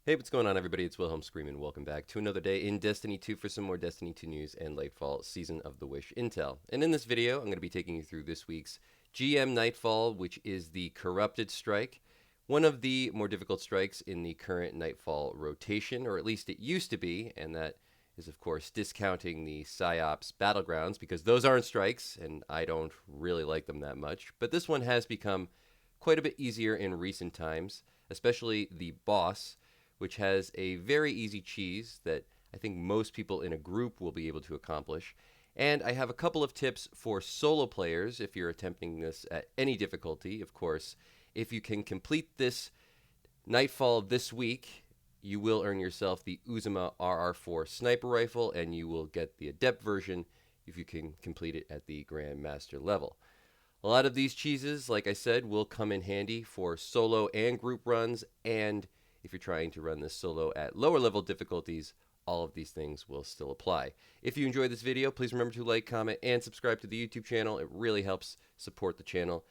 Hey, what's going on, everybody? It's Wilhelm Screamin'. Welcome back to another day in Destiny 2 for some more Destiny 2 news and Nightfall Season of the Wish intel. And in this video, I'm going to be taking you through this week's GM Nightfall, which is the Corrupted Strike, one of the more difficult strikes in the current Nightfall rotation, or at least it used to be, and that is, of course, discounting the PsyOps Battlegrounds, because those aren't strikes, and I don't really like them that much. But this one has become quite a bit easier in recent times, especially the boss, which has a very easy cheese that I think most people in a group will be able to accomplish. And I have a couple of tips for solo players if you're attempting this at any difficulty. Of course, if you can complete this Nightfall this week, you will earn yourself the Uzume RR4 sniper rifle, and you will get the Adept version if you can complete it at the Grandmaster level. A lot of these cheeses, like I said, will come in handy for solo and group runs, and if you're trying to run this solo at lower level difficulties, all of these things will still apply. If you enjoyed this video, please remember to like, comment, and subscribe to the YouTube channel. It really helps support the channel.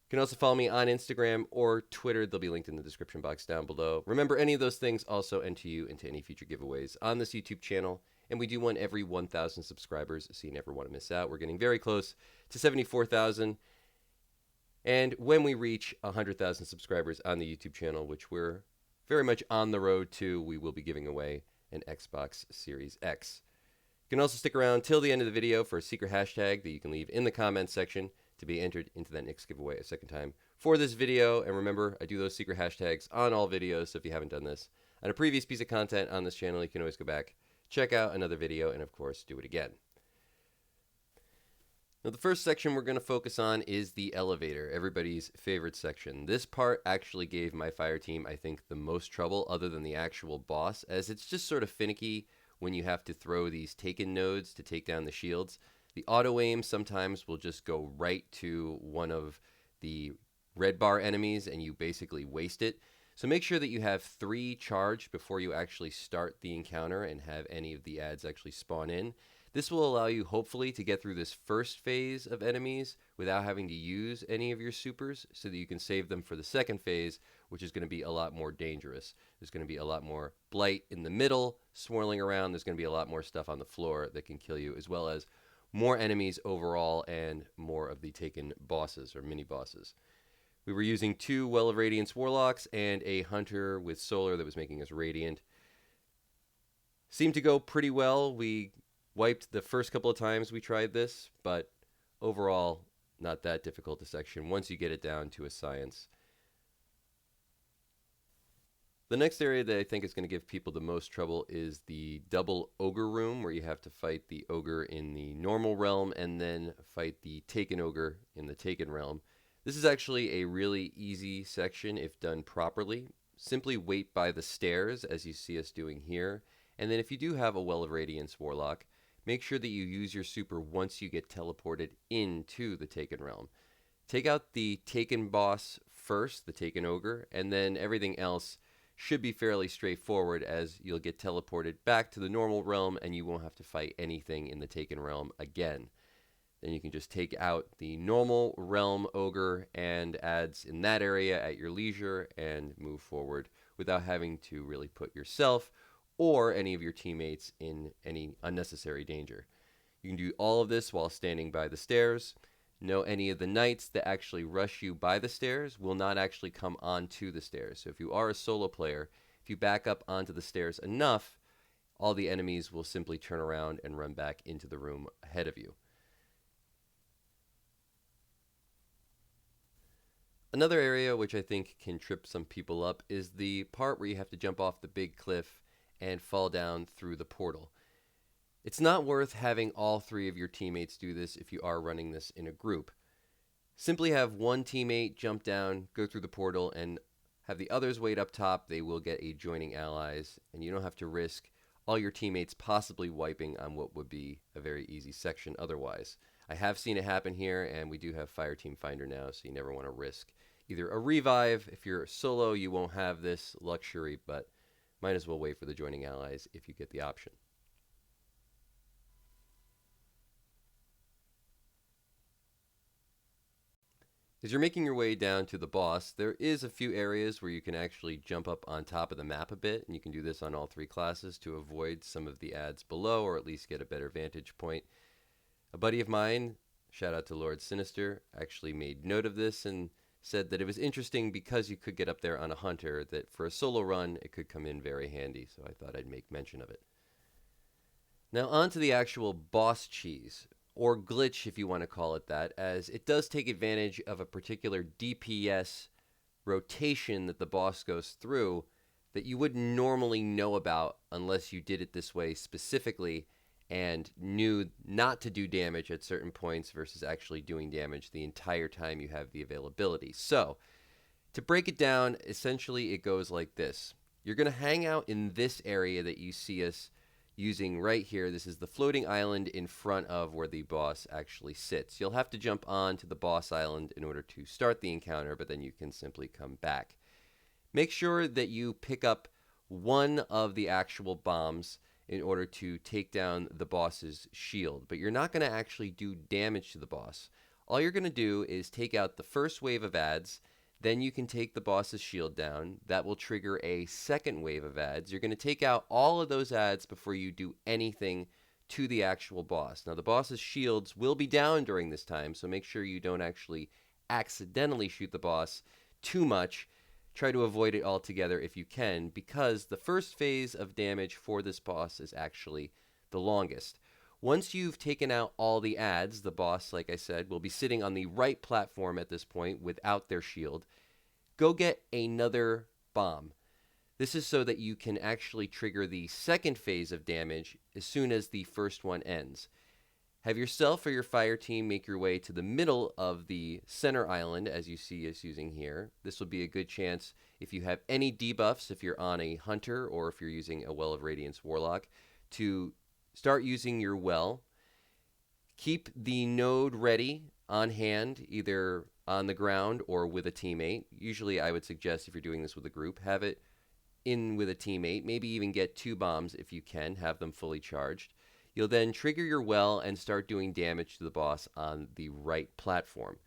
You can also follow me on Instagram or Twitter. They'll be linked in the description box down below. Remember, any of those things also enter you into any future giveaways on this YouTube channel. And we do one every 1,000 subscribers, so you never want to miss out. We're getting very close to 74,000. And when we reach 100,000 subscribers on the YouTube channel, which we're very much on the road to, we will be giving away an Xbox Series X. You can also stick around till the end of the video for a secret hashtag that you can leave in the comments section to be entered into that next giveaway a second time for this video. And remember, I do those secret hashtags on all videos, so if you haven't done this on a previous piece of content on this channel, you can always go back, check out another video, and of course, do it again. Now, the first section we're going to focus on is the elevator, everybody's favorite section. This part actually gave my fire team, I think, the most trouble other than the actual boss, as it's just sort of finicky when you have to throw these taken nodes to take down the shields. The auto aim sometimes will just go right to one of the red bar enemies and you basically waste it. So make sure that you have 3 charged before you actually start the encounter and have any of the ads actually spawn in. This will allow you, hopefully, to get through this first phase of enemies without having to use any of your supers so that you can save them for the second phase, which is going to be a lot more dangerous. There's going to be a lot more blight in the middle swirling around. There's going to be a lot more stuff on the floor that can kill you, as well as more enemies overall and more of the taken bosses or mini bosses. We were using 2 Well of Radiance Warlocks and a Hunter with Solar that was making us Radiant. Seemed to go pretty well. We wiped the first couple of times we tried this, but overall, not that difficult a section once you get it down to a science. The next area that I think is going to give people the most trouble is the double Ogre Room, where you have to fight the Ogre in the normal realm and then fight the Taken Ogre in the Taken realm. This is actually a really easy section if done properly. Simply wait by the stairs, as you see us doing here, and then if you do have a Well of Radiance Warlock, make sure that you use your super once you get teleported into the Taken realm. Take out the Taken boss first, the Taken Ogre, and then everything else should be fairly straightforward, as you'll get teleported back to the normal realm and you won't have to fight anything in the Taken realm again. Then you can just take out the normal realm Ogre and ads in that area at your leisure and move forward without having to really put yourself or any of your teammates in any unnecessary danger. You can do all of this while standing by the stairs. Know any of the knights that actually rush you by the stairs will not actually come onto the stairs. So if you are a solo player, if you back up onto the stairs enough, all the enemies will simply turn around and run back into the room ahead of you. Another area which I think can trip some people up is the part where you have to jump off the big cliff and fall down through the portal. It's not worth having all 3 of your teammates do this if you are running this in a group. Simply have one teammate jump down, go through the portal, and have the others wait up top. They will get adjoining allies, and you don't have to risk all your teammates possibly wiping on what would be a very easy section otherwise. I have seen it happen here, and we do have Fire Team Finder now, so you never want to risk either a revive. If you're solo, you won't have this luxury, but might as well wait for the joining allies if you get the option. As you're making your way down to the boss, there is a few areas where you can actually jump up on top of the map a bit, and you can do this on all 3 classes to avoid some of the adds below, or at least get a better vantage point. A buddy of mine, shout out to Lord Sinister, actually made note of this and said that it was interesting because you could get up there on a hunter, that for a solo run it could come in very handy, so I thought I'd make mention of it. Now on to the actual boss cheese, or glitch if you want to call it that, as it does take advantage of a particular DPS rotation that the boss goes through that you wouldn't normally know about unless you did it this way specifically and knew not to do damage at certain points versus actually doing damage the entire time you have the availability. So, to break it down, essentially it goes like this. You're going to hang out in this area that you see us using right here. This is the floating island in front of where the boss actually sits. You'll have to jump on to the boss island in order to start the encounter, but then you can simply come back. Make sure that you pick up one of the actual bombs in order to take down the boss's shield, but you're not going to actually do damage to the boss. All you're going to do is take out the first wave of adds, then you can take the boss's shield down. That will trigger a second wave of adds. You're going to take out all of those adds before you do anything to the actual boss. Now, the boss's shields will be down during this time, so make sure you don't actually accidentally shoot the boss too much. Try to avoid it altogether if you can, because the first phase of damage for this boss is actually the longest. Once you've taken out all the adds, the boss, like I said, will be sitting on the right platform at this point without their shield. Go get another bomb. This is so that you can actually trigger the second phase of damage as soon as the first one ends. Have yourself or your fire team make your way to the middle of the center island, as you see us using here. This will be a good chance if you have any debuffs, if you're on a hunter or if you're using a Well of Radiance Warlock, to start using your well. Keep the node ready on hand, either on the ground or with a teammate. Usually I would suggest if you're doing this with a group, have it in with a teammate. Maybe even get 2 bombs if you can, have them fully charged. You'll then trigger your well and start doing damage to the boss on the right platform.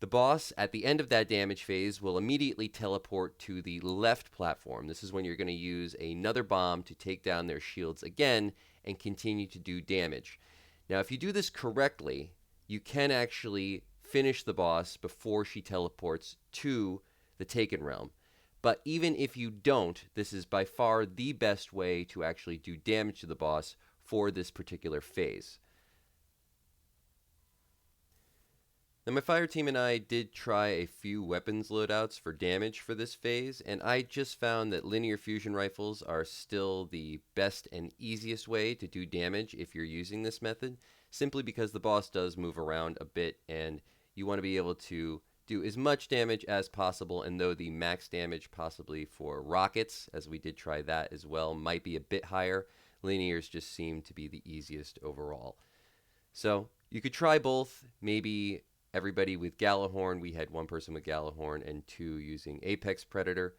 The boss, at the end of that damage phase, will immediately teleport to the left platform. This is when you're going to use another bomb to take down their shields again and continue to do damage. Now, if you do this correctly, you can actually finish the boss before she teleports to the Taken Realm. But even if you don't, this is by far the best way to actually do damage to the boss for this particular phase. Now, my fire team and I did try a few weapons loadouts for damage for this phase, and I just found that linear fusion rifles are still the best and easiest way to do damage if you're using this method, simply because the boss does move around a bit and you want to be able to do as much damage as possible. And though the max damage possibly for rockets, as we did try that as well, might be a bit higher, linears just seem to be the easiest overall. So you could try both. Maybe everybody with Gallahorn. We had 1 person with Gallahorn and 2 using Apex Predator,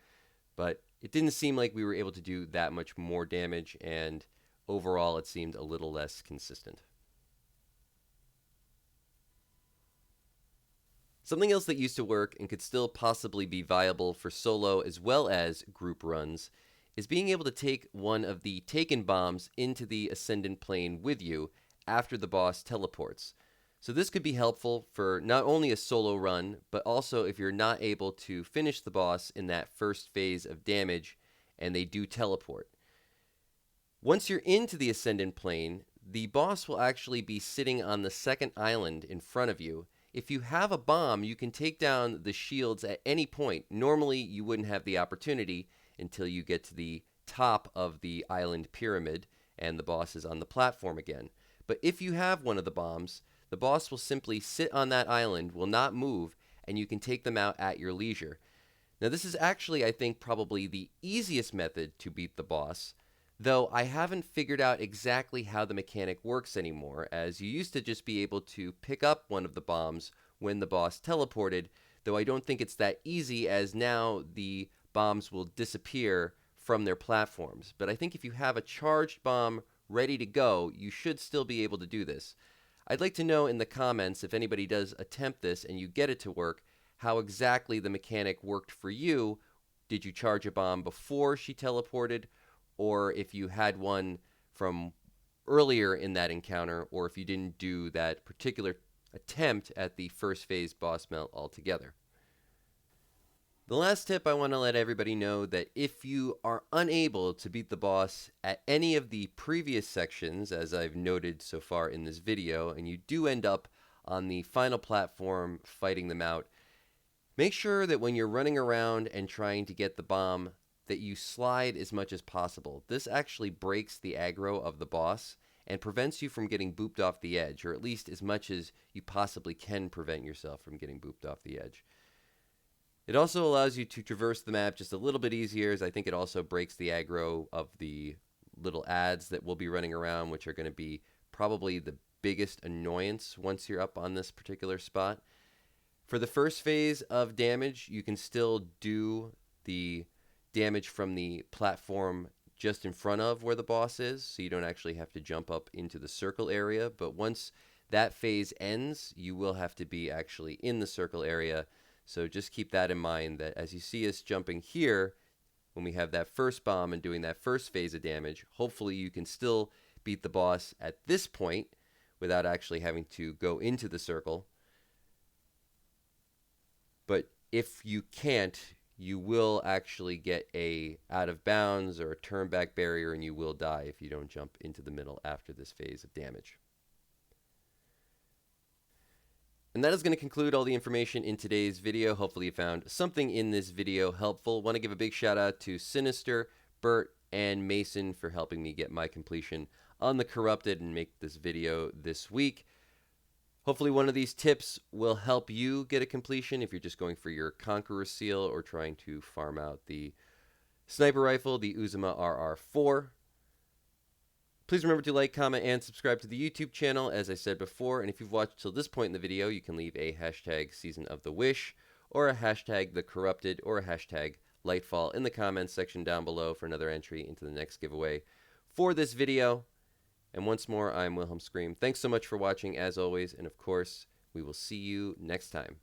but it didn't seem like we were able to do that much more damage, and overall it seemed a little less consistent. Something else that used to work and could still possibly be viable for solo as well as group runs is being able to take one of the taken bombs into the Ascendant Plane with you after the boss teleports. So this could be helpful for not only a solo run, but also if you're not able to finish the boss in that first phase of damage and they do teleport. Once you're into the Ascendant Plane, the boss will actually be sitting on the second island in front of you. If you have a bomb, you can take down the shields at any point. Normally, you wouldn't have the opportunity until you get to the top of the island pyramid and the boss is on the platform again. But if you have one of the bombs, the boss will simply sit on that island, will not move, and you can take them out at your leisure. Now, this is actually, I think, probably the easiest method to beat the boss, though I haven't figured out exactly how the mechanic works anymore, as you used to just be able to pick up one of the bombs when the boss teleported, though I don't think it's that easy, as now the bombs will disappear from their platforms. But I think if you have a charged bomb ready to go, you should still be able to do this. I'd like to know in the comments if anybody does attempt this and you get it to work, how exactly the mechanic worked for you. Did you charge a bomb before she teleported, or if you had one from earlier in that encounter, or if you didn't do that particular attempt at the first phase boss melt altogether. The last tip, I want to let everybody know that if you are unable to beat the boss at any of the previous sections, as I've noted so far in this video, and you do end up on the final platform fighting them out, make sure that when you're running around and trying to get the bomb, that you slide as much as possible. This actually breaks the aggro of the boss and prevents you from getting booped off the edge, or at least as much as you possibly can prevent yourself from getting booped off the edge. It also allows you to traverse the map just a little bit easier, as I think it also breaks the aggro of the little ads that will be running around, which are going to be probably the biggest annoyance once you're up on this particular spot. For the first phase of damage, you can still do the damage from the platform just in front of where the boss is, so you don't actually have to jump up into the circle area. But once that phase ends, you will have to be actually in the circle area. So just keep that in mind, that as you see us jumping here, when we have that first bomb and doing that first phase of damage, hopefully you can still beat the boss at this point without actually having to go into the circle. But if you can't, you will actually get a out of bounds or a turn back barrier, and you will die if you don't jump into the middle after this phase of damage. And that is going to conclude all the information in today's video. Hopefully you found something in this video helpful. Want to give a big shout out to Sinister, Bert, and Mason for helping me get my completion on the Corrupted and make this video this week. Hopefully one of these tips will help you get a completion if you're just going for your Conqueror Seal or trying to farm out the sniper rifle, the Uzume RR4. Please remember to like, comment, and subscribe to the YouTube channel, as I said before. And if you've watched till this point in the video, you can leave a hashtag Season of the Wish, or a hashtag The Corrupted, or a hashtag Lightfall in the comments section down below for another entry into the next giveaway for this video. And once more, I'm Wilhelm Scream. Thanks so much for watching, as always, and of course, we will see you next time.